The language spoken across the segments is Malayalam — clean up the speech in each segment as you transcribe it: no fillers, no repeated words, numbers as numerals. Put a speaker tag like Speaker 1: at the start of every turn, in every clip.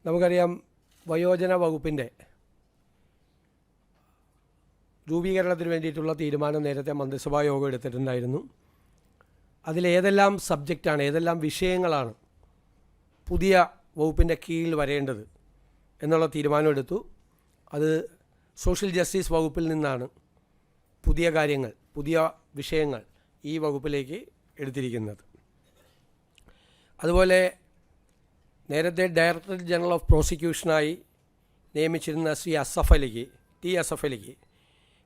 Speaker 1: നമുക്കറിയാം വയോജന വകുപ്പിൻ്റെ രൂപീകരണത്തിന് വേണ്ടിയിട്ടുള്ള തീരുമാനം നേരത്തെ മന്ത്രിസഭാ യോഗം എടുത്തിട്ടുണ്ടായിരുന്നു. അതിലേതെല്ലാം സബ്ജക്റ്റാണ്, ഏതെല്ലാം വിഷയങ്ങളാണ് പുതിയ വകുപ്പിൻ്റെ കീഴിൽ വരേണ്ടത് എന്നുള്ള തീരുമാനമെടുത്തു. അത് സോഷ്യൽ ജസ്റ്റിസ് വകുപ്പിൽ നിന്നാണ് പുതിയ കാര്യങ്ങൾ, പുതിയ വിഷയങ്ങൾ ഈ വകുപ്പിലേക്ക് എടുത്തിരിക്കുന്നത്. അതുപോലെ നേരത്തെ ഡയറക്ടർ ജനറൽ ഓഫ് പ്രോസിക്യൂഷനായി നിയമിച്ചിരുന്ന ടി അസഫ് അലിക്ക്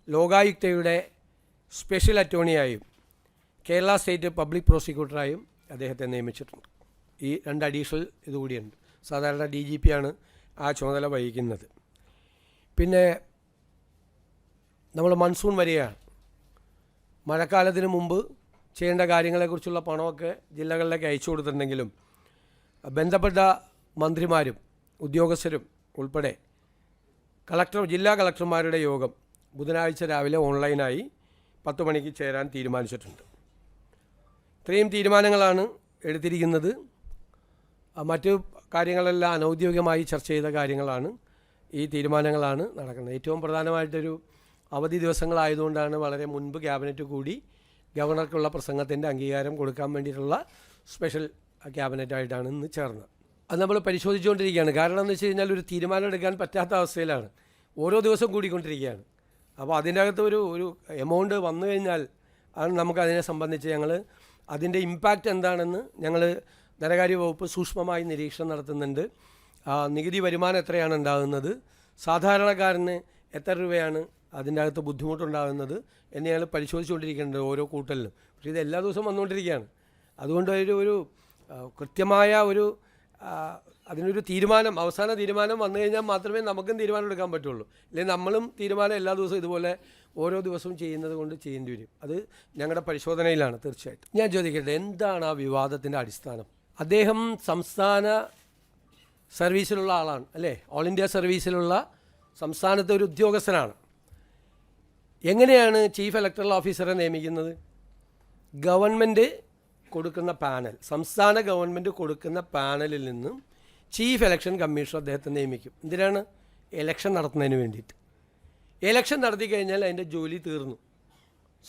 Speaker 1: ലോകായുക്തയുടെ സ്പെഷ്യൽ അറ്റോർണിയായും കേരള സ്റ്റേറ്റ് പബ്ലിക് പ്രോസിക്യൂട്ടറായും അദ്ദേഹത്തെ നിയമിച്ചിട്ടുണ്ട്. ഈ 2 അഡീഷണൽ ഇതുകൂടിയുണ്ട്. സാധാരണ DGP ആണ് ആ ചുമതല വഹിക്കുന്നത്. പിന്നെ നമ്മൾ മൺസൂൺ വരികയാണ്. മഴക്കാലത്തിന് മുമ്പ് ചെയ്യേണ്ട കാര്യങ്ങളെക്കുറിച്ചുള്ള പണമൊക്കെ ജില്ലകളിലേക്ക് അയച്ചു കൊടുത്തിട്ടുണ്ടെങ്കിലും ബന്ധപ്പെട്ട മന്ത്രിമാരും ഉദ്യോഗസ്ഥരും ഉൾപ്പെടെ ജില്ലാ കളക്ടർമാരുടെ യോഗം ബുധനാഴ്ച രാവിലെ ഓൺലൈനായി 10 മണിക്ക് ചേരാൻ തീരുമാനിച്ചിട്ടുണ്ട്. ഇത്രയും തീരുമാനങ്ങളാണ് എടുത്തിരിക്കുന്നത്. മറ്റു കാര്യങ്ങളെല്ലാം അനൗദ്യോഗികമായി ചർച്ച ചെയ്ത കാര്യങ്ങളാണ്. ഈ തീരുമാനങ്ങളാണ് നടക്കുന്നത്. ഏറ്റവും പ്രധാനമായിട്ടൊരു അവധി ദിവസങ്ങളായതുകൊണ്ടാണ് വളരെ മുൻപ് ക്യാബിനറ്റ് കൂടി ഗവർണർക്കുള്ള പ്രസംഗത്തിൻ്റെ അംഗീകാരം കൊടുക്കാൻ വേണ്ടിയിട്ടുള്ള സ്പെഷ്യൽ ക്യാബിനറ്റായിട്ടാണ് ഇന്ന് ചേർന്നത്. അത് നമ്മൾ പരിശോധിച്ചുകൊണ്ടിരിക്കുകയാണ്. കാരണം എന്ന് വെച്ച് കഴിഞ്ഞാൽ ഒരു തീരുമാനം എടുക്കാൻ പറ്റാത്ത അവസ്ഥയിലാണ്. ഓരോ ദിവസം കൂടിക്കൊണ്ടിരിക്കുകയാണ്. അപ്പോൾ അതിൻ്റെ അകത്ത് ഒരു എമൗണ്ട് വന്നു കഴിഞ്ഞാൽ ആണ് നമുക്കതിനെ സംബന്ധിച്ച് അതിൻ്റെ ഇമ്പാക്റ്റ് എന്താണെന്ന് ഞങ്ങൾ ധനകാര്യ വകുപ്പ് സൂക്ഷ്മമായി നിരീക്ഷണം നടത്തുന്നുണ്ട്. നികുതി വരുമാനം എത്രയാണ് ഉണ്ടാകുന്നത്, സാധാരണക്കാരന് എത്ര രൂപയാണ് അതിൻ്റെ അകത്ത് ബുദ്ധിമുട്ടുണ്ടാകുന്നത് എന്ന് ഞങ്ങൾ പരിശോധിച്ചുകൊണ്ടിരിക്കുന്നുണ്ട് ഓരോ കൂട്ടലിലും. പക്ഷേ ഇത് എല്ലാ ദിവസവും വന്നുകൊണ്ടിരിക്കുകയാണ്. അതുകൊണ്ട് ഒരു കൃത്യമായ അതിനൊരു തീരുമാനം, അവസാന തീരുമാനം വന്നു കഴിഞ്ഞാൽ മാത്രമേ നമുക്കും തീരുമാനം എടുക്കാൻ പറ്റുള്ളൂ. അല്ലെങ്കിൽ നമ്മളും തീരുമാനം എല്ലാ ദിവസവും ഇതുപോലെ ഓരോ ദിവസവും ചെയ്യുന്നത് കൊണ്ട് ചെയ്യേണ്ടി വരും. അത് ഞങ്ങളുടെ പരിശോധനയിലാണ് തീർച്ചയായിട്ടും. ഞാൻ ചോദിക്കട്ടെ, എന്താണ് ആ വിവാദത്തിൻ്റെ അടിസ്ഥാനം? അദ്ദേഹം സംസ്ഥാന സർവീസിലുള്ള ആളാണ് അല്ലേ? ഓൾ ഇന്ത്യ സർവീസിലുള്ള സംസ്ഥാനത്തെ ഒരു ഉദ്യോഗസ്ഥനാണ്. എങ്ങനെയാണ് ചീഫ് ഇലക്ടറൽ ഓഫീസറെ നിയമിക്കുന്നത്? ഗവൺമെൻറ് കൊടുക്കുന്ന പാനൽ, സംസ്ഥാന ഗവൺമെൻറ് കൊടുക്കുന്ന പാനലിൽ നിന്നും ചീഫ് ഇലക്ഷൻ കമ്മീഷണർ അദ്ദേഹത്തെ നിയമിക്കും. എന്തിനാണ്? ഇലക്ഷൻ നടത്തുന്നതിന് വേണ്ടിയിട്ട്. ഇലക്ഷൻ നടത്തി കഴിഞ്ഞാൽ അതിൻ്റെ ജോലി തീർന്നു.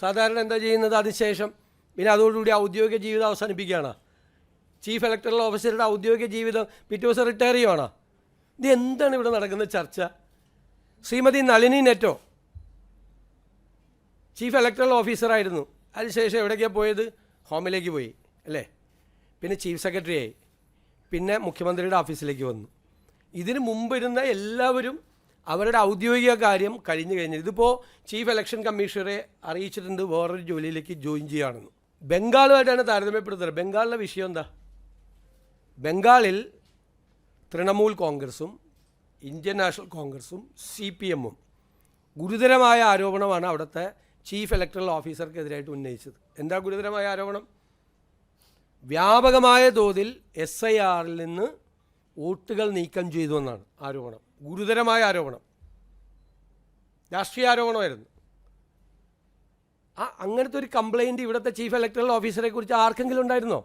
Speaker 1: സാധാരണ എന്താ ചെയ്യുന്നത്? അതിനുശേഷം പിന്നെ അതോടുകൂടി ഔദ്യോഗിക ജീവിതം അവസാനിപ്പിക്കുകയാണ്. ചീഫ് ഇലക്ടറൽ ഓഫീസറുടെ ഔദ്യോഗിക ജീവിതം പിറ്റേ ദിവസം റിട്ടയർ ചെയ്യുവാണ്. ഇത് എന്താണ് ഇവിടെ നടക്കുന്ന ചർച്ച? ശ്രീമതി നളിനി നെറ്റോ ചീഫ് ഇലക്ടറൽ ഓഫീസറായിരുന്നു. അതിനുശേഷം എവിടേക്കാണ് പോയത്? ഹോമിലേക്ക് പോയി അല്ലേ? പിന്നെ ചീഫ് സെക്രട്ടറി ആയി, പിന്നെ മുഖ്യമന്ത്രിയുടെ ഓഫീസിലേക്ക് വന്നു. ഇതിന് മുമ്പിരുന്ന എല്ലാവരും അവരുടെ ഔദ്യോഗിക കാര്യം കഴിഞ്ഞു കഴിഞ്ഞത്. ഇതിപ്പോൾ ചീഫ് ഇലക്ഷൻ കമ്മീഷണറെ അറിയിച്ചിട്ടുണ്ട് വേറൊരു ജോലിയിലേക്ക് ജോയിൻ ചെയ്യുകയാണെന്ന്. ബംഗാളുമായിട്ടാണ് താരതമ്യപ്പെടുത്തുന്നത്. ബംഗാളിലെ വിഷയം എന്താ? ബംഗാളിൽ തൃണമൂൽ കോൺഗ്രസും ഇന്ത്യൻ നാഷണൽ കോൺഗ്രസും CPM-ഉം ഗുരുതരമായ ആരോപണമാണ് അവിടുത്തെ ചീഫ് ഇലക്ടറൽ ഓഫീസർക്കെതിരായിട്ട് ഉന്നയിച്ചത്. എന്താ ഗുരുതരമായ ആരോപണം? വ്യാപകമായ തോതിൽ SIR-ൽ നിന്ന് വോട്ടുകൾ നീക്കം ചെയ്തു എന്നാണ് ആരോപണം. ഗുരുതരമായ ആരോപണം, രാഷ്ട്രീയ ആരോപണമായിരുന്നു. അങ്ങനത്തെ ഒരു കംപ്ലയിൻറ്റ് ഇവിടുത്തെ ചീഫ് ഇലക്ടറൽ ഓഫീസറെ കുറിച്ച് ആർക്കെങ്കിലും ഉണ്ടായിരുന്നോ?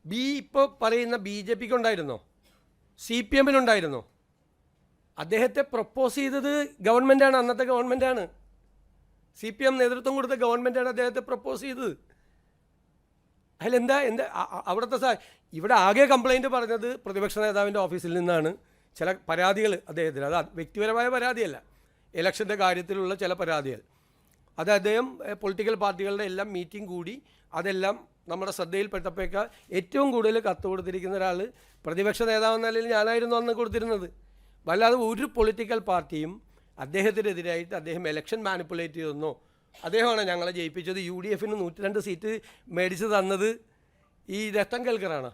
Speaker 1: ഇപ്പോൾ പറയുന്ന BJPക്ക് ഉണ്ടായിരുന്നോ? CPM-നുണ്ടായിരുന്നോ? അദ്ദേഹത്തെ പ്രപ്പോസ് ചെയ്തത് ഗവൺമെൻറ്റാണ്, അന്നത്തെ ഗവൺമെൻറ്റാണ്. CPM നേതൃത്വം കൊടുത്ത ഗവൺമെൻറ്റാണ് അദ്ദേഹത്തെ പ്രപ്പോസ് ചെയ്തത്. അതിലെന്താ അവിടുത്തെ ഇവിടെ ആകെ കംപ്ലയിൻറ്റ് പറഞ്ഞത് പ്രതിപക്ഷ നേതാവിൻ്റെ ഓഫീസിൽ നിന്നാണ്. ചില പരാതികൾ അദ്ദേഹത്തിന്, അത് വ്യക്തിപരമായ പരാതിയല്ല, ഇലക്ഷൻ്റെ കാര്യത്തിലുള്ള ചില പരാതികൾ. അത് അദ്ദേഹം പൊളിറ്റിക്കൽ പാർട്ടികളുടെ എല്ലാം മീറ്റിംഗ് കൂടി അതെല്ലാം നമ്മുടെ ശ്രദ്ധയിൽപ്പെട്ടപ്പോഴേക്കാൾ ഏറ്റവും കൂടുതൽ കത്ത് കൊടുത്തിരിക്കുന്ന ഒരാൾ പ്രതിപക്ഷ നേതാവെന്ന നിലയിൽ ഞാനായിരുന്നു അന്ന് കൊടുത്തിരുന്നത്. വല്ലാതെ ഒരു പൊളിറ്റിക്കൽ പാർട്ടിയും അദ്ദേഹത്തിനെതിരായിട്ട് അദ്ദേഹം ഇലക്ഷൻ മാനിപ്പുലേറ്റ് ചെയ്തെന്നോ, അദ്ദേഹമാണ് ഞങ്ങളെ ജയിപ്പിച്ചത്, UDF-ന് 102 സീറ്റ് മേടിച്ച് തന്നത് ഈ രത്തൻ കേൽക്കറാണ്.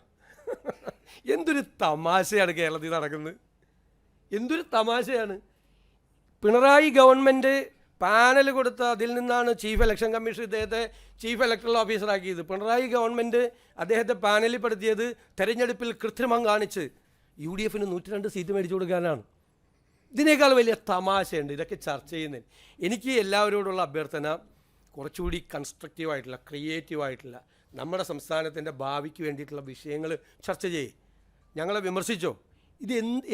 Speaker 1: എന്തൊരു തമാശയാണ് കേരളത്തിൽ നടക്കുന്നത്, എന്തൊരു തമാശയാണ്. പിണറായി ഗവൺമെൻറ് പാനൽ കൊടുത്ത അതിൽ നിന്നാണ് ചീഫ് ഇലക്ഷൻ കമ്മീഷൻ ഇദ്ദേഹത്തെ ചീഫ് ഇലക്ടറൽ ഓഫീസറാക്കിയത്. പിണറായി ഗവൺമെൻറ് അദ്ദേഹത്തെ പാനലിൽ പെടുത്തിയത് തെരഞ്ഞെടുപ്പിൽ കൃത്രിമം കാണിച്ച് UDF-ന് 102 സീറ്റ് മേടിച്ചു കൊടുക്കാനാണ്. ഇതിനേക്കാൾ വലിയ തമാശയുണ്ട് ഇതൊക്കെ ചർച്ച ചെയ്യുന്നതിന്. എനിക്ക് എല്ലാവരോടുള്ള അഭ്യർത്ഥന, കുറച്ചുകൂടി കൺസ്ട്രക്റ്റീവായിട്ടുള്ള, ക്രിയേറ്റീവായിട്ടുള്ള, നമ്മുടെ സംസ്ഥാനത്തിൻ്റെ ഭാവിക്ക് വേണ്ടിയിട്ടുള്ള വിഷയങ്ങൾ ചർച്ച ചെയ്യേ. ഞങ്ങളെ വിമർശിച്ചോ,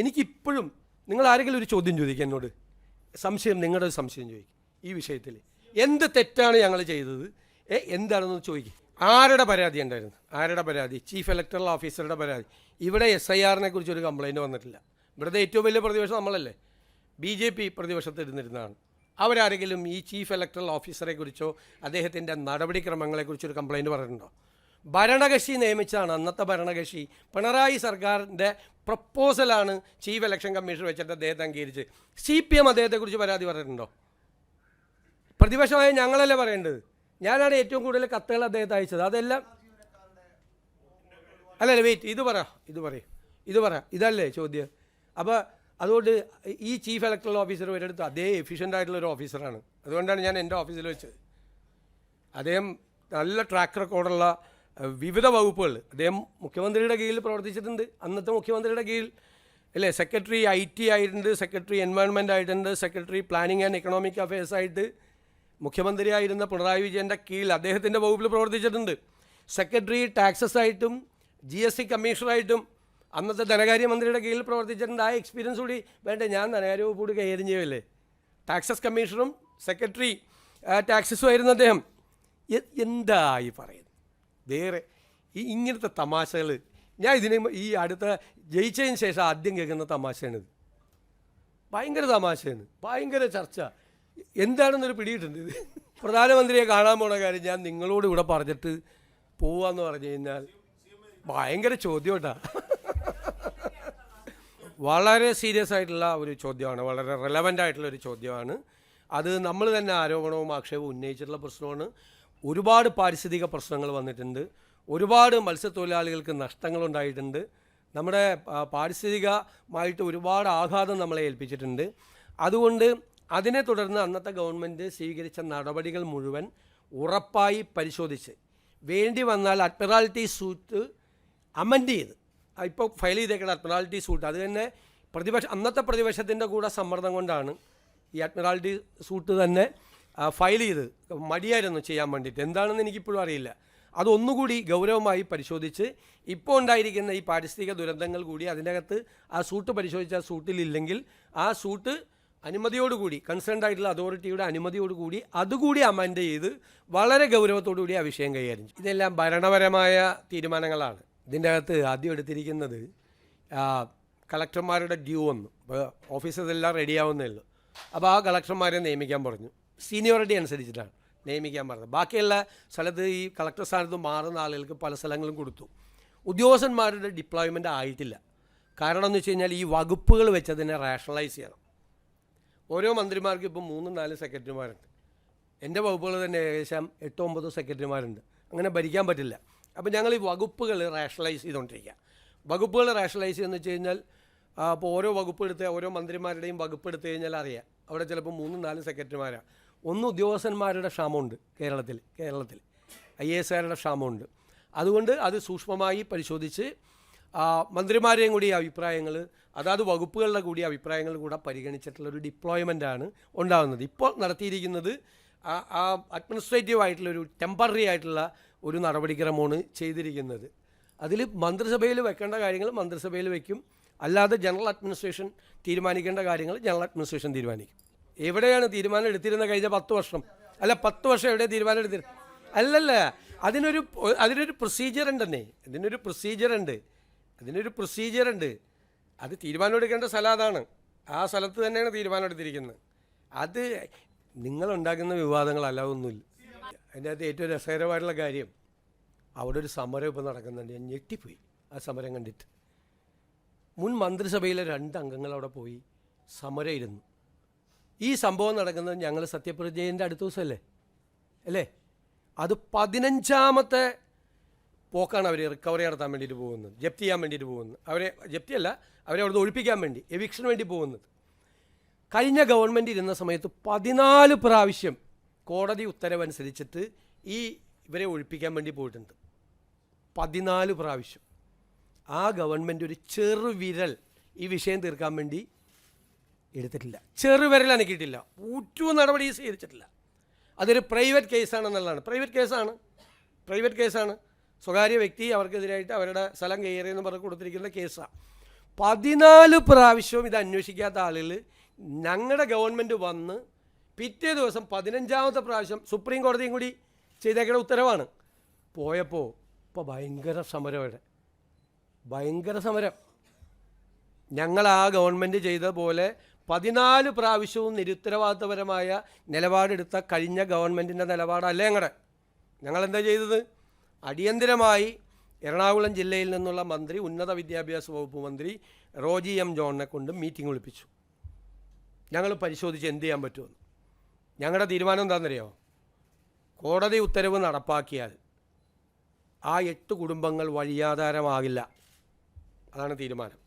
Speaker 1: എനിക്കിപ്പോഴും നിങ്ങൾ ആരെങ്കിലും ഒരു ചോദ്യം ചോദിക്കുക എന്നോട്, സംശയം, നിങ്ങളുടെ ഒരു സംശയം ചോദിക്കും ഈ വിഷയത്തിൽ. എന്ത് തെറ്റാണ് ഞങ്ങൾ ചെയ്തത്, എന്താണെന്ന് ചോദിക്കും. ആരുടെ പരാതി ഉണ്ടായിരുന്നു? ആരുടെ പരാതി? ചീഫ് ഇലക്ടറൽ ഓഫീസറുടെ പരാതി. ഇവിടെ SIRനെ കുറിച്ചൊരു കംപ്ലയിൻറ്റ് വന്നിട്ടില്ല. ഇവിടുത്തെ ഏറ്റവും വലിയ പ്രതിപക്ഷം നമ്മളല്ലേ, BJP പ്രതിപക്ഷത്ത് ഇരുന്നിരുന്നതാണ്. അവരാരെങ്കിലും ഈ ചീഫ് ഇലക്ടറൽ ഓഫീസറെ കുറിച്ചോ അദ്ദേഹത്തിൻ്റെ നടപടിക്രമങ്ങളെക്കുറിച്ചൊരു കംപ്ലയിൻറ്റ് പറഞ്ഞിട്ടുണ്ടോ? ഭരണകക്ഷി നിയമിച്ചാണ്, അന്നത്തെ ഭരണകക്ഷി പിണറായി സർക്കാരിൻ്റെ പ്രപ്പോസലാണ് ചീഫ് ഇലക്ഷൻ കമ്മീഷൻ വെച്ചിട്ട് അദ്ദേഹത്തെ അംഗീകരിച്ച്. CPM അദ്ദേഹത്തെക്കുറിച്ച് പരാതി പറഞ്ഞിട്ടുണ്ടോ? പ്രതിപക്ഷമായ ഞങ്ങളല്ലേ പറയേണ്ടത്. ഞാനാണ് ഏറ്റവും കൂടുതൽ കത്തുകൾ അദ്ദേഹത്തെ അയച്ചത്. അതെല്ലാം അല്ലല്ല, വെയിറ്റ്, ഇത് പറ ഇതല്ലേ ചോദ്യം. അപ്പോൾ അതുകൊണ്ട് ഈ ചീഫ് ഇലക്ടറൽ ഓഫീസർ ഒരിടത്ത് അതേ എഫിഷ്യൻ്റ് ആയിട്ടുള്ളൊരു ഓഫീസറാണ്. അതുകൊണ്ടാണ് ഞാൻ എൻ്റെ ഓഫീസിൽ വെച്ചത്. അദ്ദേഹം നല്ല ട്രാക്ക് റെക്കോർഡുള്ള വിവിധ വകുപ്പുകൾ അദ്ദേഹം മുഖ്യമന്ത്രിയുടെ കീഴിൽ പ്രവർത്തിച്ചിട്ടുണ്ട്. അന്നത്തെ മുഖ്യമന്ത്രിയുടെ കീഴിൽ അല്ലേ, സെക്രട്ടറി IT ആയിട്ടുണ്ട്, സെക്രട്ടറി എൻവയോൺമെൻറ്റ് ആയിട്ടുണ്ട്, secretary planning and economic affairs ആയിട്ട് മുഖ്യമന്ത്രിയായിരുന്ന പിണറായി വിജയൻ്റെ കീഴിൽ അദ്ദേഹത്തിൻ്റെ വകുപ്പിൽ പ്രവർത്തിച്ചിട്ടുണ്ട്. സെക്രട്ടറി ടാക്സസ് ആയിട്ടും GST കമ്മീഷണറായിട്ടും അന്നത്തെ ധനകാര്യമന്ത്രിയുടെ കീഴിൽ പ്രവർത്തിച്ചിട്ടുണ്ട്. ആ എക്സ്പീരിയൻസ് കൂടി വേണ്ടേ? ഞാൻ ധനകാര്യ വകുപ്പ് കൂടി കൈകാര്യം ചെയ്യുമല്ലേ. ടാക്സസ് കമ്മീഷണറും സെക്രട്ടറി ടാക്സസും ആയിരുന്നു അദ്ദേഹം. എന്തായി പറയുന്നത്? വേറെ ഇങ്ങനത്തെ തമാശകൾ ഞാൻ ഈ അടുത്ത ജയിച്ചതിന് ശേഷം ആദ്യം കേൾക്കുന്ന തമാശയാണിത്. ഭയങ്കര തമാശയാണ്, ഭയങ്കര ചർച്ച. എന്താണെന്നൊരു പിടിയിട്ടുണ്ട്. ഇത് പ്രധാനമന്ത്രിയെ കാണാൻ പോണ കാര്യം ഞാൻ നിങ്ങളോട് ഇവിടെ പറഞ്ഞിട്ട് പോവാന്ന് പറഞ്ഞു കഴിഞ്ഞാൽ ഭയങ്കര ചോദ്യം കേട്ടാ. വളരെ സീരിയസ് ആയിട്ടുള്ള ഒരു ചോദ്യമാണ്, വളരെ റെലവൻ്റ് ആയിട്ടുള്ളൊരു ചോദ്യമാണ്. അത് നമ്മൾ തന്നെ ആരോപണവും ആക്ഷേപവും ഉന്നയിച്ചിട്ടുള്ള പ്രശ്നമാണ്. ഒരുപാട് പാരിസ്ഥിതിക പ്രശ്നങ്ങൾ വന്നിട്ടുണ്ട്, ഒരുപാട് മത്സ്യത്തൊഴിലാളികൾക്ക് നഷ്ടങ്ങളുണ്ടായിട്ടുണ്ട്, നമ്മുടെ പാരിസ്ഥിതികമായിട്ട് ഒരുപാട് ആഘാതം നമ്മളെ ഏൽപ്പിച്ചിട്ടുണ്ട്. അതുകൊണ്ട് അതിനെ തുടർന്ന് അന്നത്തെ ഗവൺമെൻറ് സ്വീകരിച്ച നടപടികൾ മുഴുവൻ ഉറപ്പായി പരിശോധിച്ച് വേണ്ടി വന്നാൽ അഡ്മിറാൽറ്റി സൂട്ട് അമെൻഡ് ചെയ്ത് ഇപ്പോൾ ഫയൽ ചെയ്തേക്കുന്ന അഡ്മിറാൽറ്റി സൂട്ട് അത് തന്നെ അന്നത്തെ പ്രതിപക്ഷത്തിൻ്റെ കൂടെ സമ്മർദ്ദം കൊണ്ടാണ് ഈ അഡ്മിറാൽറ്റി സൂട്ട് തന്നെ ഫയൽ ചെയ്ത്. മടിയായിരുന്നു ചെയ്യാൻ വേണ്ടിയിട്ട്, എന്താണെന്ന് എനിക്കിപ്പോഴും അറിയില്ല. അതൊന്നുകൂടി ഗൗരവമായി പരിശോധിച്ച് ഇപ്പോൾ ഉണ്ടായിരിക്കുന്ന ഈ പാരിസ്ഥിതിക ദുരന്തങ്ങൾ കൂടി അതിനകത്ത് ആ സൂട്ട് പരിശോധിച്ച ആ സൂട്ടിലില്ലെങ്കിൽ ആ സൂട്ട് അനുമതിയോടുകൂടി കൺസേൺഡ് ആയിട്ടുള്ള അതോറിറ്റിയുടെ അനുമതിയോടുകൂടി അതുകൂടി അമെൻഡ് ചെയ്ത് വളരെ ഗൗരവത്തോടുകൂടി ആ വിഷയം കൈകാര്യം ചെയ്യും. ഇതെല്ലാം ഭരണപരമായ തീരുമാനങ്ങളാണ്. ഇതിൻ്റെ അകത്ത് ആദ്യം എടുത്തിരിക്കുന്നത് കളക്ടർമാരുടെ ഡ്യൂ വന്നു. ഇപ്പോൾ ഓഫീസേഴ്സ് എല്ലാം റെഡിയാവുന്നേ ഉള്ളൂ. അപ്പോൾ ആ കളക്ടർമാരെ നിയമിക്കാൻ പറഞ്ഞു. സീനിയോറിറ്റി അനുസരിച്ചിട്ടാണ് നിയമിക്കാൻ പറഞ്ഞത്. ബാക്കിയുള്ള സ്ഥലത്ത് ഈ കളക്ടർ സ്ഥാനത്ത് മാറുന്ന ആളുകൾക്ക് പല സ്ഥലങ്ങളും കൊടുത്തു. ഉദ്യോഗസ്ഥന്മാരുടെ ഡിപ്ലോയ്മെൻ്റ് ആയിട്ടില്ല. കാരണം എന്ന് വെച്ച് കഴിഞ്ഞാൽ ഈ വകുപ്പുകൾ വെച്ചതിനെ റാഷണലൈസ് ചെയ്യണം. ഓരോ മന്ത്രിമാർക്കും ഇപ്പോൾ 3-4 സെക്രട്ടറിമാരുണ്ട്. എൻ്റെ വകുപ്പുകൾ തന്നെ ഏകദേശം 8-9 സെക്രട്ടറിമാരുണ്ട്. അങ്ങനെ ഭരിക്കാൻ പറ്റില്ല. അപ്പോൾ ഞങ്ങൾ ഈ വകുപ്പുകൾ റാഷണലൈസ് ചെയ്തുകൊണ്ടിരിക്കുക. വകുപ്പുകൾ റാഷണലൈസ് ചെയ്യുന്നത് വെച്ച് കഴിഞ്ഞാൽ അപ്പോൾ ഓരോ വകുപ്പ് എടുത്ത് ഓരോ മന്ത്രിമാരുടെയും വകുപ്പ് എടുത്തു കഴിഞ്ഞാൽ അറിയാം അവിടെ ചിലപ്പോൾ 3-4 സെക്രട്ടറിമാരാണ്. ഉദ്യോഗസ്ഥന്മാരുടെ ക്ഷാമമുണ്ട് കേരളത്തിൽ IASകാരുടെ ക്ഷാമമുണ്ട്. അതുകൊണ്ട് അത് സൂക്ഷ്മമായി പരിശോധിച്ച് മന്ത്രിമാരെയും കൂടി അഭിപ്രായങ്ങൾ അതാത് വകുപ്പുകളുടെ കൂടി അഭിപ്രായങ്ങൾ കൂടെ പരിഗണിച്ചിട്ടുള്ളൊരു ഡിപ്ലോയ്മെൻറ്റാണ് ഉണ്ടാകുന്നത്. ഇപ്പോൾ നടത്തിയിരിക്കുന്നത് ആ അഡ്മിനിസ്ട്രേറ്റീവ് ആയിട്ടുള്ളൊരു ടെമ്പററി ആയിട്ടുള്ള ഒരു നടപടിക്രമമാണ് ചെയ്തിരിക്കുന്നത്. അതിൽ മന്ത്രിസഭയിൽ വെക്കേണ്ട കാര്യങ്ങൾ മന്ത്രിസഭയിൽ വയ്ക്കും, അല്ലാതെ ജനറൽ അഡ്മിനിസ്ട്രേഷൻ തീരുമാനിക്കേണ്ട കാര്യങ്ങൾ ജനറൽ അഡ്മിനിസ്ട്രേഷൻ തീരുമാനിക്കും. എവിടെയാണ് തീരുമാനം എടുത്തിരുന്ന കഴിഞ്ഞ 10 വർഷം? അല്ല, 10 വർഷം എവിടെ തീരുമാനം എടുത്തിരുന്നത്? അല്ലല്ല, അതിനൊരു പ്രൊസീജിയർ ഉണ്ടെന്നേ. ഇതിനൊരു പ്രൊസീജിയർ ഉണ്ട്. അത് തീരുമാനം എടുക്കേണ്ട സ്ഥലം അതാണ്. ആ സ്ഥലത്ത് തന്നെയാണ് തീരുമാനം എടുത്തിരിക്കുന്നത്. അത് നിങ്ങളുണ്ടാക്കുന്ന വിവാദങ്ങളല്ല, ഒന്നുമില്ല. അതിൻ്റെ അകത്ത് ഏറ്റവും രസകരമായിട്ടുള്ള കാര്യം അവിടെ ഒരു സമരം ഇപ്പോൾ നടക്കുന്നുണ്ട്. ഞാൻ ഞെട്ടിപ്പോയി ആ സമരം കണ്ടിട്ട്. മുൻ മന്ത്രിസഭയിലെ 2 അംഗങ്ങൾ അവിടെ പോയി സമരം ഇരുന്നു. ഈ സംഭവം നടക്കുന്നത് ഞങ്ങൾ സത്യപ്രതിജ്ഞേൻ്റെ അടുത്ത ദിവസമല്ലേ അല്ലേ? അത് 15ാമത്തെ പോക്കാണ് അവർ റിക്കവറി നടത്താൻ വേണ്ടിയിട്ട് പോകുന്നത്, ജപ്തി ചെയ്യാൻ വേണ്ടിയിട്ട് പോകുന്നത്. ജപ്തിയല്ല, അവരെ അവിടുന്ന് ഒഴിപ്പിക്കാൻ വേണ്ടി, എവിക്ഷന് വേണ്ടി പോകുന്നത്. കഴിഞ്ഞ ഗവൺമെൻറ് ഇരുന്ന സമയത്ത് 14 പ്രാവശ്യം കോടതി ഉത്തരവനുസരിച്ചിട്ട് ഇവരെ ഒഴിപ്പിക്കാൻ വേണ്ടി പോയിട്ടുണ്ട്. 14 പ്രാവശ്യം. ആ ഗവൺമെൻറ് ഒരു ചെറുവിരൽ ഈ വിഷയം തീർക്കാൻ വേണ്ടി എടുത്തിട്ടില്ല. ചെറുവിരൽ അനക്കിയിട്ടില്ല. ഒരു നടപടി സ്വീകരിച്ചിട്ടില്ല. അതൊരു പ്രൈവറ്റ് കേസാണെന്നുള്ളതാണ്. പ്രൈവറ്റ് കേസാണ്. സ്വകാര്യ വ്യക്തി അവർക്കെതിരായിട്ട് അവരുടെ സ്ഥലം കയറിയെന്ന് പറഞ്ഞ് കൊടുത്തിരിക്കുന്ന കേസാണ്. 14 പ്രാവശ്യവും ഇത് അന്വേഷിക്കാത്ത ആളുകൾ ഞങ്ങളുടെ ഗവൺമെൻറ് വന്ന് പിറ്റേ ദിവസം 15ാമത്തെ പ്രാവശ്യം സുപ്രീം കോടതിയും കൂടി ചെയ്തേക്കുന്ന ഉത്തരവാണ്. പോയപ്പോൾ ഇപ്പോൾ ഭയങ്കര സമരം, ഭയങ്കര സമരം. ഞങ്ങൾ ആ ഗവൺമെൻറ് ചെയ്ത പോലെ 14 പ്രാവശ്യവും നിരുത്തരവാദിത്തപരമായ നിലപാടെടുത്ത കഴിഞ്ഞ ഗവൺമെൻറ്റിൻ്റെ നിലപാടല്ലേ ഞങ്ങളെന്താ ചെയ്തത്? അടിയന്തരമായി എറണാകുളം ജില്ലയിൽ നിന്നുള്ള മന്ത്രി, ഉന്നത വിദ്യാഭ്യാസ വകുപ്പ് മന്ത്രി റോജി എം ജോണിനെ കൊണ്ട് മീറ്റിംഗ് വിളിപ്പിച്ചു. ഞങ്ങൾ പരിശോധിച്ച് എന്ത് ചെയ്യാൻ പറ്റുമെന്ന്. ഞങ്ങളുടെ തീരുമാനം എന്താണെന്നറിയോ? കോടതി ഉത്തരവ് നടപ്പാക്കിയാൽ ആ 8 കുടുംബങ്ങൾ വഴിയാധാരമാകില്ല. അതാണ് തീരുമാനം.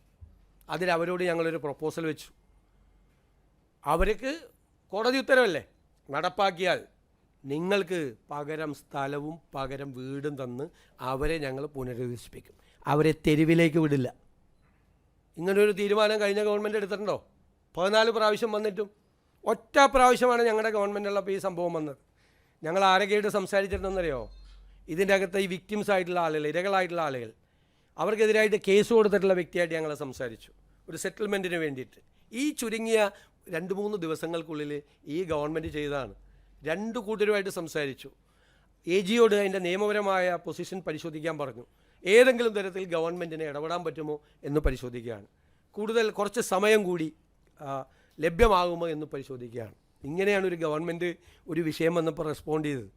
Speaker 1: അതിലവരോട് ഞങ്ങളൊരു പ്രപ്പോസൽ വെച്ചു. അവർക്ക് കോടതി ഉത്തരവല്ലേ, നടപ്പാക്കിയാൽ നിങ്ങൾക്ക് പകരം സ്ഥലവും പകരം വീടും തന്ന് അവരെ ഞങ്ങൾ പുനരധിവസിപ്പിക്കും, അവരെ തെരുവിലേക്ക് വിടില്ല. ഇങ്ങനൊരു തീരുമാനം കഴിഞ്ഞ ഗവൺമെൻറ് എടുത്തിട്ടുണ്ടോ? 14 പ്രാവശ്യം വന്നിട്ടും ഒറ്റ പ്രാവശ്യമാണ് ഞങ്ങളുടെ ഗവൺമെൻറ്റുള്ളപ്പോൾ ഈ സംഭവം വന്നത്. ഞങ്ങൾ ആരൊക്കെയായിട്ട് സംസാരിച്ചിട്ടുണ്ടെന്നറിയോ? ഇതിൻ്റെ അകത്ത് ഈ വിക്ടിംസ് ആയിട്ടുള്ള ആളുകൾ, ഇരകളായിട്ടുള്ള ആളുകൾ, അവർക്കെതിരായിട്ട് കേസ് കൊടുത്തിട്ടുള്ള വ്യക്തിയായിട്ട് ഞങ്ങൾ സംസാരിച്ചു, ഒരു സെറ്റിൽമെൻറ്റിന് വേണ്ടിയിട്ട്. ഈ ചുരുങ്ങിയ 2-3 ദിവസങ്ങൾക്കുള്ളിൽ ഈ ഗവൺമെൻറ് ചെയ്തതാണ്. 2 കൂട്ടരുമായിട്ട് സംസാരിച്ചു. AGയോട് അതിൻ്റെ നിയമപരമായ പൊസിഷൻ പരിശോധിക്കാൻ പറഞ്ഞു. ഏതെങ്കിലും തരത്തിൽ ഗവൺമെൻറ്റിന് ഇടപെടാൻ പറ്റുമോ എന്ന് പരിശോധിക്കുകയാണ്. കുറച്ച് സമയം കൂടി ലഭ്യമാകുമോ എന്ന് പരിശോധിക്കുകയാണ്. ഇങ്ങനെയാണ് ഒരു ഗവൺമെൻറ് ഒരു വിഷയം വന്നപ്പോൾ റെസ്പോണ്ട് ചെയ്തത്.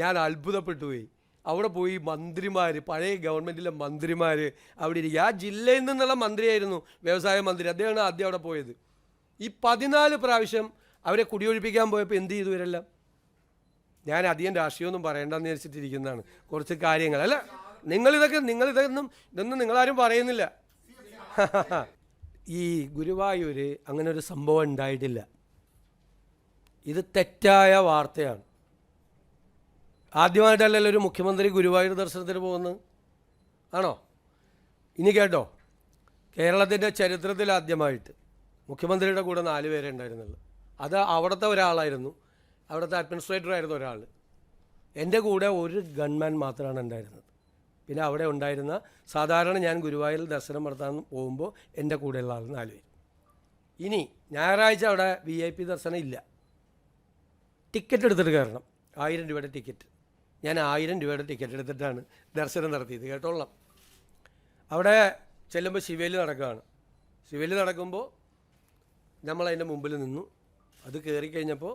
Speaker 1: ഞാൻ അത്ഭുതപ്പെട്ടു പോയി. അവിടെ പോയി മന്ത്രിമാർ, പഴയ ഗവൺമെൻറ്റിലെ മന്ത്രിമാർ അവിടെ ഇരിക്കുക. ആ ജില്ലയിൽ നിന്നുള്ള മന്ത്രിയായിരുന്നു, വ്യവസായ മന്ത്രി. അദ്ദേഹമാണ് ആദ്യം അവിടെ പോയത്. ഈ 14 പ്രാവശ്യം അവരെ കുടിയൊഴിപ്പിക്കാൻ പോയപ്പോൾ എന്ത് ചെയ്തു ഇവരെല്ലാം? ഞാൻ അധികം രാഷ്ട്രീയമൊന്നും പറയേണ്ടെന്ന് വിചാരിച്ചിട്ടിരിക്കുന്നതാണ്. കുറച്ച് കാര്യങ്ങൾ അല്ല, ഇതൊന്നും നിങ്ങളാരും പറയുന്നില്ല. ഈ ഗുരുവായൂർ അങ്ങനെ ഒരു സംഭവം ഉണ്ടായിട്ടില്ല. ഇത് തെറ്റായ വാർത്തയാണ്. ആദ്യമായിട്ടല്ലല്ലോ ഒരു മുഖ്യമന്ത്രി ഗുരുവായൂർ ദർശനത്തിന് പോകുന്നത്, ആണോ? ഇനി കേട്ടോ, കേരളത്തിൻ്റെ ചരിത്രത്തിൽ ആദ്യമായിട്ട് മുഖ്യമന്ത്രിയുടെ കൂടെ 4 പേരെ ഉണ്ടായിരുന്നുള്ളൂ. അത് അവിടുത്തെ ഒരാളായിരുന്നു, അവിടുത്തെ അഡ്മിനിസ്ട്രേറ്റർ ആയിരുന്നു ഒരാൾ. എൻ്റെ കൂടെ ഒരു ഗൺമാൻ മാത്രമാണ് ഉണ്ടായിരുന്നത്. പിന്നെ അവിടെ ഉണ്ടായിരുന്ന, സാധാരണ ഞാൻ ഗുരുവായൂർ ദർശനം നടത്താൻ പോകുമ്പോൾ എൻ്റെ കൂടെയുള്ള ആൾ 4 പേര്. ഇനി ഞായറാഴ്ച അവിടെ VIP ദർശനം ഇല്ല, ടിക്കറ്റ് എടുത്തിട്ട് കയറണം. 1000 രൂപയുടെ ടിക്കറ്റ്. ഞാൻ 1000 രൂപയുടെ ടിക്കറ്റ് എടുത്തിട്ടാണ് ദർശനം നടത്തിയത്, കേട്ടോളാം. അവിടെ ചെല്ലുമ്പോൾ ശിവേലി നടക്കുകയാണ്. ശിവേലി നടക്കുമ്പോൾ നമ്മളതിൻ്റെ മുമ്പിൽ നിന്നു. അത് കയറിക്കഴിഞ്ഞപ്പോൾ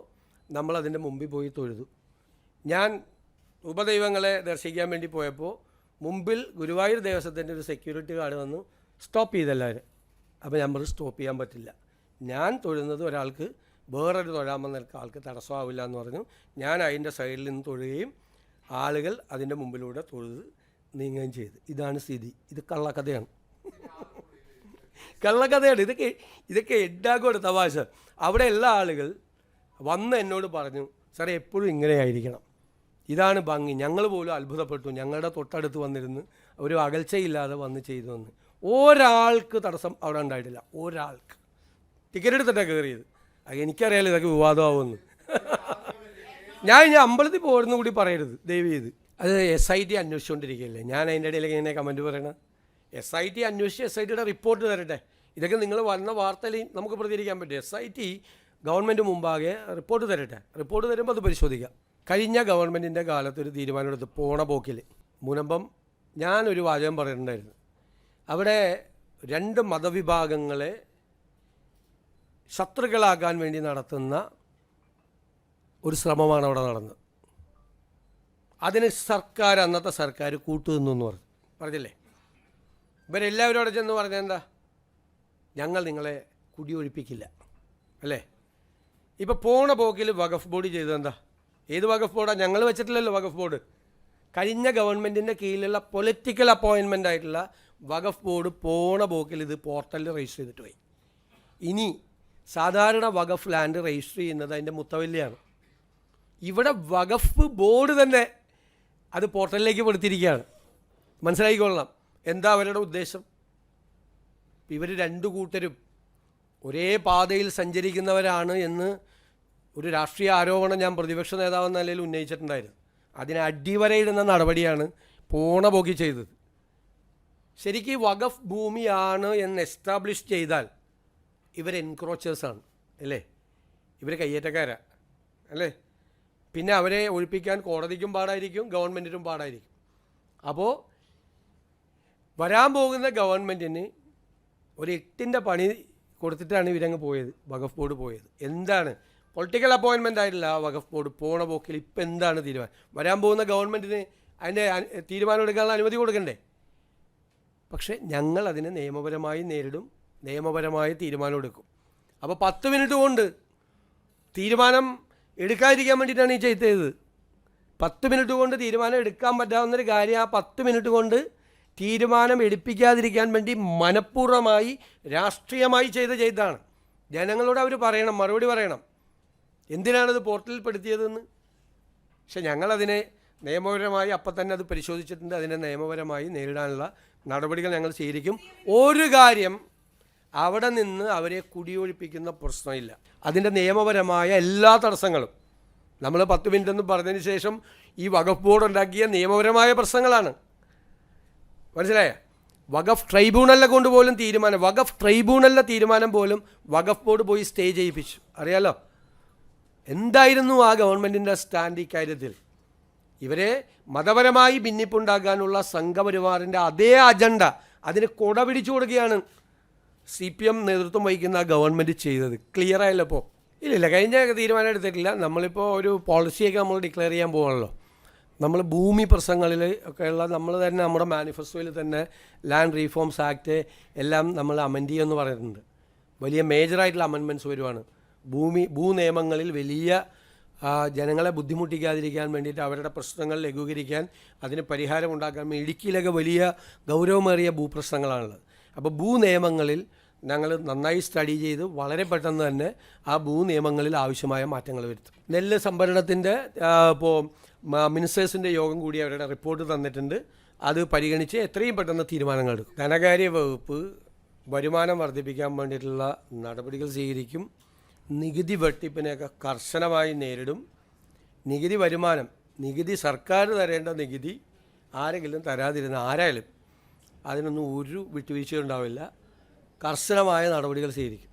Speaker 1: നമ്മളതിൻ്റെ മുമ്പിൽ പോയി തൊഴുതു. ഞാൻ ഉപദൈവങ്ങളെ ദർശിക്കാൻ വേണ്ടി പോയപ്പോൾ മുമ്പിൽ ഗുരുവായൂർ ദേവസ്വത്തിൻ്റെ ഒരു സെക്യൂരിറ്റി ഗാർഡ് വന്നു സ്റ്റോപ്പ് ചെയ്തെല്ലാവരും. അപ്പോൾ ഞാൻ പറഞ്ഞു സ്റ്റോപ്പ് ചെയ്യാൻ പറ്റില്ല, ഞാൻ തൊഴുന്നത് ഒരാൾക്ക് വേറൊരു തൊഴാൻ വന്ന ആൾക്ക് തടസ്സമാവില്ല എന്ന് പറഞ്ഞു. ഞാൻ അതിൻ്റെ സൈഡിൽ നിന്ന് തൊഴുകയും ആളുകൾ അതിൻ്റെ മുമ്പിലൂടെ തൊഴുത് നീങ്ങുകയും ചെയ്തു. ഇതാണ് സ്ഥിതി. ഇത് കള്ളക്കഥയാണ്, കള്ളക്കഥയാണ്. ഇതൊക്കെ എഡാക്കോട് തമാശ. അവിടെ എല്ലാ ആളുകൾ വന്ന് എന്നോട് പറഞ്ഞു, സാറേ എപ്പോഴും ഇങ്ങനെയായിരിക്കണം, ഇതാണ് ഭംഗി. ഞങ്ങൾ പോലും അത്ഭുതപ്പെട്ടു. ഞങ്ങളുടെ തൊട്ടടുത്ത് വന്നിരുന്ന് ഒരു അകൽച്ചയില്ലാതെ വന്ന് ചെയ്തു വന്ന് ഒരാൾക്ക് തടസ്സം അവിടെ ഉണ്ടായിട്ടില്ല, ഒരാൾക്ക്. ടിക്കറ്റ് എടുത്തിട്ടാണ് കയറിയത്. എനിക്കറിയാലോ ഇതൊക്കെ വിവാദമാവുമെന്ന്. ഞാൻ അമ്പലത്തിൽ പോരുന്ന കൂടി പറയരുത് ദയവ് ചെയ്ത്. അത് SIT അന്വേഷിച്ചുകൊണ്ടിരിക്കുകയല്ലേ, ഞാൻ അതിൻ്റെ ഇടയിലേക്ക് ഇങ്ങനെ കമൻറ്റ് പറയണം. SIT അന്വേഷിച്ച് SITയുടെ റിപ്പോർട്ട് തരട്ടെ. ഇതൊക്കെ നിങ്ങൾ വന്ന വാർത്തയിൽ നമുക്ക് പ്രതികരിക്കാൻ പറ്റും. SIT ഗവൺമെൻറ് മുമ്പാകെ റിപ്പോർട്ട് തരട്ടെ. റിപ്പോർട്ട് തരുമ്പോൾ അത് പരിശോധിക്കാം. കഴിഞ്ഞ ഗവൺമെൻറ്റിൻ്റെ കാലത്തൊരു തീരുമാനമെടുത്ത് പോണ പോക്കിൽ മുനമ്പം ഞാനൊരു വാചകം പറയുന്നുണ്ടായിരുന്നു. അവിടെ 2 മതവിഭാഗങ്ങളെ ശത്രുക്കളാക്കാൻ വേണ്ടി നടത്തുന്ന ഒരു ശ്രമമാണ് അവിടെ നടന്നത്. അതിന് അന്നത്തെ സർക്കാർ കൂട്ടുനിന്നു പറഞ്ഞില്ലേ. ഇവരെല്ലാവരും അവിടെ ചെന്ന് പറഞ്ഞാൽ എന്താ, ഞങ്ങൾ നിങ്ങളെ കുടിയൊഴിപ്പിക്കില്ല അല്ലേ. ഇപ്പോൾ പോണ പോക്കിൽ വഖഫ് ബോർഡ് ചെയ്തതെന്താ? ഏത് വഖഫ് ബോർഡാണ്? ഞങ്ങൾ വെച്ചിട്ടില്ലല്ലോ വഖഫ് ബോർഡ്. കഴിഞ്ഞ ഗവൺമെൻറ്റിൻ്റെ കീഴിലുള്ള പൊളിറ്റിക്കൽ അപ്പോയിൻമെൻ്റ് ആയിട്ടുള്ള വഖഫ് ബോർഡ് പോണ പോക്കിൽ ഇത് പോർട്ടലിൽ രജിസ്റ്റർ ചെയ്തിട്ട് പോയി. ഇനി സാധാരണ വഖഫ് ലാൻഡ് രജിസ്റ്റർ ചെയ്യുന്നത് അതിൻ്റെ മുത്തവല്ലിയാണ്. ഇവിടെ വഖഫ് ബോർഡ് തന്നെ അത് പോർട്ടലിലേക്ക് പെടുത്തിയിരിക്കുകയാണ്. മനസ്സിലാക്കിക്കൊള്ളണം എന്താ അവരുടെ ഉദ്ദേശം. ഇവർ 2 കൂട്ടരും ഒരേ പാതയിൽ സഞ്ചരിക്കുന്നവരാണ് എന്ന് ഒരു രാഷ്ട്രീയ ആരോപണം ഞാൻ പ്രതിപക്ഷ നേതാവെന്ന നിലയിൽ ഉന്നയിച്ചിട്ടുണ്ടായിരുന്നു. അതിന് അടിവരയിടുന്ന നടപടിയാണ് പോണ പോക്കി ചെയ്തത്. ശരിക്കും ഈ വഖഫ് ഭൂമിയാണ് എന്ന് എസ്റ്റാബ്ലിഷ് ചെയ്താൽ ഇവർ എൻക്രോച്ചേഴ്സാണ് അല്ലേ, ഇവർ കയ്യേറ്റക്കാരാണ് അല്ലേ. പിന്നെ അവരെ ഒഴിപ്പിക്കാൻ കോടതിക്കും പാടായിരിക്കും, ഗവൺമെൻറ്റിനും പാടായിരിക്കും. അപ്പോൾ വരാൻ പോകുന്ന ഗവൺമെൻറ്റിന് ഒരു 8ൻ്റെ പണി കൊടുത്തിട്ടാണ് ഇവരങ്ങ് പോയത്, വഖഫ് ബോർഡ് പോയത്. എന്താണ് പൊളിറ്റിക്കൽ അപ്പോയിൻമെൻ്റ് ആയിട്ടില്ല ആ വഖഫ് ബോർഡ് പോണ പോക്കിൽ ഇപ്പം എന്താണ് തീരുമാനം? വരാൻ പോകുന്ന ഗവൺമെൻറ്റിന് അതിൻ്റെ തീരുമാനം എടുക്കാനുള്ള അനുമതി കൊടുക്കണ്ടേ? പക്ഷേ ഞങ്ങൾ അതിനെ നിയമപരമായി നേരിടും, നിയമപരമായി തീരുമാനമെടുക്കും. അപ്പോൾ 10 മിനിറ്റ് കൊണ്ട് തീരുമാനം എടുക്കാതിരിക്കാൻ വേണ്ടിയിട്ടാണ് ഈ ചെയ്തത്. 10 മിനിറ്റ് കൊണ്ട് തീരുമാനം എടുക്കാൻ പറ്റാവുന്നൊരു കാര്യം ആ 10 മിനിറ്റ് കൊണ്ട് തീരുമാനം എടുപ്പിക്കാതിരിക്കാൻ വേണ്ടി മനഃപൂർവ്വമായി രാഷ്ട്രീയമായി ചെയ്തതാണ്. ജനങ്ങളോട് അവർ പറയണം, മറുപടി പറയണം, എന്തിനാണത് പോർട്ടലിൽ പെടുത്തിയതെന്ന്. പക്ഷെ ഞങ്ങളതിനെ നിയമപരമായി അപ്പം തന്നെ അത് പരിശോധിച്ചിട്ടുണ്ട്. അതിനെ നിയമപരമായി നേരിടാനുള്ള നടപടികൾ ഞങ്ങൾ സ്വീകരിക്കും. ഒരു കാര്യം, അവിടെ നിന്ന് അവരെ കുടിയൊഴിപ്പിക്കുന്ന പ്രശ്നമില്ല. അതിൻ്റെ നിയമപരമായ എല്ലാ തടസ്സങ്ങളും നമ്മൾ 10 മിനിറ്റ് എന്ന് പറഞ്ഞതിന് ശേഷം ഈ വഖഫ് ബോർഡ് ഉണ്ടാക്കിയ നിയമപരമായ പ്രശ്നങ്ങളാണ്. മനസ്സിലായ? വഖഫ് ട്രൈബ്യൂണലിനെ കൊണ്ട് പോലും തീരുമാനം, വഖഫ് ട്രൈബ്യൂണലിലെ തീരുമാനം പോലും വഖഫ് ബോർഡ് പോയി സ്റ്റേ ചെയ്യിപ്പിച്ചു. അറിയാലോ എന്തായിരുന്നു ആ ഗവൺമെൻറ്റിൻ്റെ സ്റ്റാൻഡ് ഇക്കാര്യത്തിൽ? ഇവരെ മതപരമായി ഭിന്നിപ്പുണ്ടാക്കാനുള്ള സംഘപരിവാറിൻ്റെ അതേ അജണ്ട അതിന് കൊട പിടിച്ചു കൊടുക്കുകയാണ് CPM നേതൃത്വം വഹിക്കുന്ന ഗവൺമെൻറ് ചെയ്തത്. ക്ലിയർ ആയല്ലോ? ഇപ്പോൾ ഇല്ല, കഴിഞ്ഞ തീരുമാനം എടുത്തിട്ടില്ല. നമ്മളിപ്പോൾ ഒരു പോളിസിയൊക്കെ നമ്മൾ ഡിക്ലെയർ ചെയ്യാൻ പോകണല്ലോ. നമ്മൾ ഭൂമി പ്രശ്നങ്ങളിൽ ഒക്കെയുള്ള നമ്മൾ തന്നെ നമ്മുടെ മാനിഫെസ്റ്റോയിൽ തന്നെ ലാൻഡ് റീഫോംസ് ആക്ട് എല്ലാം നമ്മൾ അമെൻഡ് ചെയ്യുമെന്ന് പറയുന്നുണ്ട്. വലിയ മേജറായിട്ടുള്ള അമെൻമെൻറ്റ്സ് വരുവാണ്. ഭൂനിയമങ്ങളിൽ വലിയ ജനങ്ങളെ ബുദ്ധിമുട്ടിക്കാതിരിക്കാൻ വേണ്ടിയിട്ട്, അവരുടെ പ്രശ്നങ്ങൾ ലഘൂകരിക്കാൻ, അതിന് പരിഹാരം ഉണ്ടാക്കാൻ വേണ്ടി ഇടുക്കിയിലൊക്കെ വലിയ ഗൗരവമേറിയ ഭൂപ്രശ്നങ്ങളാണുള്ളത്. അപ്പോൾ ഭൂനിയമങ്ങളിൽ ഞങ്ങൾ നന്നായി സ്റ്റഡി ചെയ്ത് വളരെ പെട്ടെന്ന് തന്നെ ആ ഭൂനിയമങ്ങളിൽ ആവശ്യമായ മാറ്റങ്ങൾ വരുത്തും. നെല്ല് സംഭരണത്തിൻ്റെ ഇപ്പോൾ മിനിസ്റ്റേഴ്സിൻ്റെ യോഗം കൂടി അവരുടെ റിപ്പോർട്ട് തന്നിട്ടുണ്ട്. അത് പരിഗണിച്ച് എത്രയും പെട്ടെന്ന് തീരുമാനങ്ങൾ എടുക്കും. ധനകാര്യ വകുപ്പ് വരുമാനം വർദ്ധിപ്പിക്കാൻ വേണ്ടിയിട്ടുള്ള നടപടികൾ സ്വീകരിക്കും. നികുതി വെട്ടിപ്പിനെയൊക്കെ കർശനമായി നേരിടും. നികുതി സർക്കാർ തരേണ്ട നികുതി ആരെങ്കിലും തരാതിരുന്ന ആരായാലും അതിനൊന്നും ഒരു വിട്ടുവീഴ്ചയും ഉണ്ടാവില്ല. കർശനമായ നടപടികൾ സ്വീകരിക്കും.